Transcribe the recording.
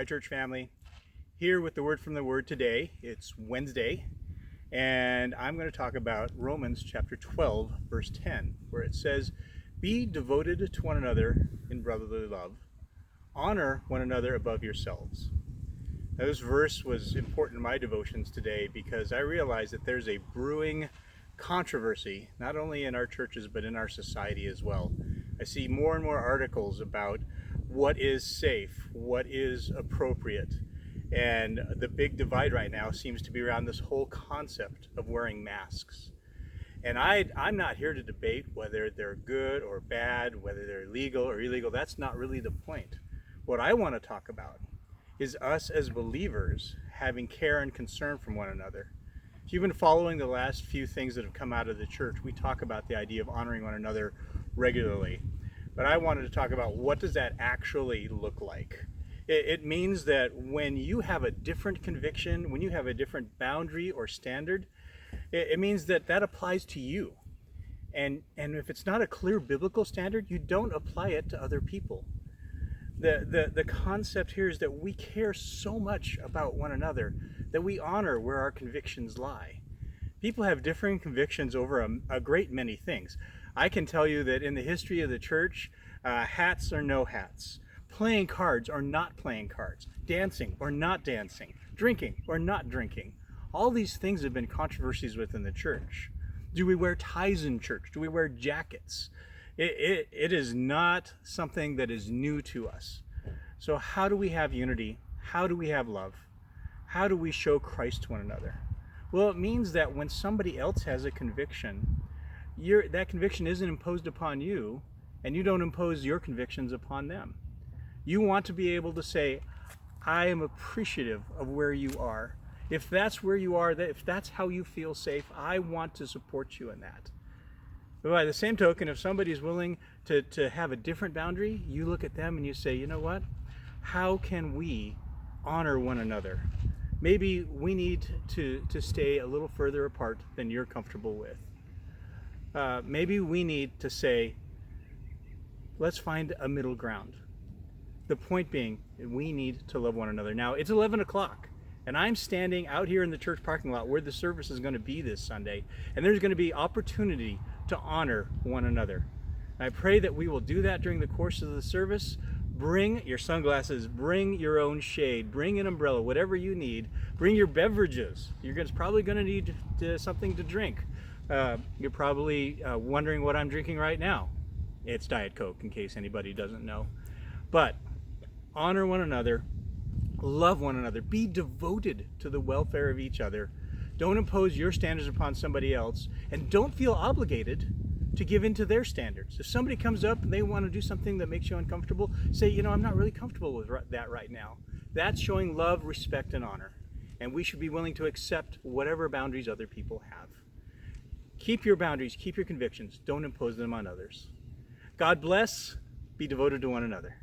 Hi, church family. Here with the word from the Word today. It's Wednesday, and I'm going to talk about Romans chapter 12, verse 10, where it says, "Be devoted to one another in brotherly love. Honor one another above yourselves." Now, this verse was important in my devotions today because I realized that there's a brewing controversy, not only in our churches, but in our society as well. I see more and more articles about what is safe, what is appropriate. And the big divide right now seems to be around this whole concept of wearing masks. And I'm not here to debate whether they're good or bad, whether they're legal or illegal. That's not really the point. What I want to talk about is us as believers having care and concern from one another. If you've been following the last few things that have come out of the church, we talk about the idea of honoring one another regularly. But I wanted to talk about what does that actually look like. It means that when you have a different conviction, when you have a different boundary or standard, it means that that applies to you. And if it's not a clear biblical standard, you don't apply it to other people. The concept here is that we care so much about one another that we honor where our convictions lie. People have differing convictions over a great many things. I can tell you that in the history of the church, hats or no hats, playing cards or not playing cards, dancing or not dancing, drinking or not drinking. All these things have been controversies within the church. Do we wear ties in church? Do we wear jackets? It is not something that is new to us. So how do we have unity? How do we have love? How do we show Christ to one another? Well, it means that when somebody else has a conviction, that conviction isn't imposed upon you, and you don't impose your convictions upon them. You want to be able to say, I am appreciative of where you are. If that's where you are, if that's how you feel safe, I want to support you in that. But by the same token, if somebody's willing to have a different boundary, you look at them and you say, you know what? How can we honor one another? Maybe we need to stay a little further apart than you're comfortable with. Maybe we need to say, let's find a middle ground. The point being, we need to love one another. Now, it's 11 o'clock, and I'm standing out here in the church parking lot where the service is going to be this Sunday, and there's going to be opportunity to honor one another. And I pray that we will do that during the course of the service. Bring your sunglasses, bring your own shade, bring an umbrella, whatever you need. Bring your beverages. You're probably going to need something to drink. You're probably wondering what I'm drinking right now. It's Diet Coke, in case anybody doesn't know. But honor one another, love one another, be devoted to the welfare of each other. Don't impose your standards upon somebody else, and don't feel obligated to give in to their standards. If somebody comes up and they want to do something that makes you uncomfortable, say, you know, I'm not really comfortable with that right now. That's showing love, respect, and honor. And we should be willing to accept whatever boundaries other people have. Keep your boundaries, keep your convictions. Don't impose them on others. God bless. Be devoted to one another.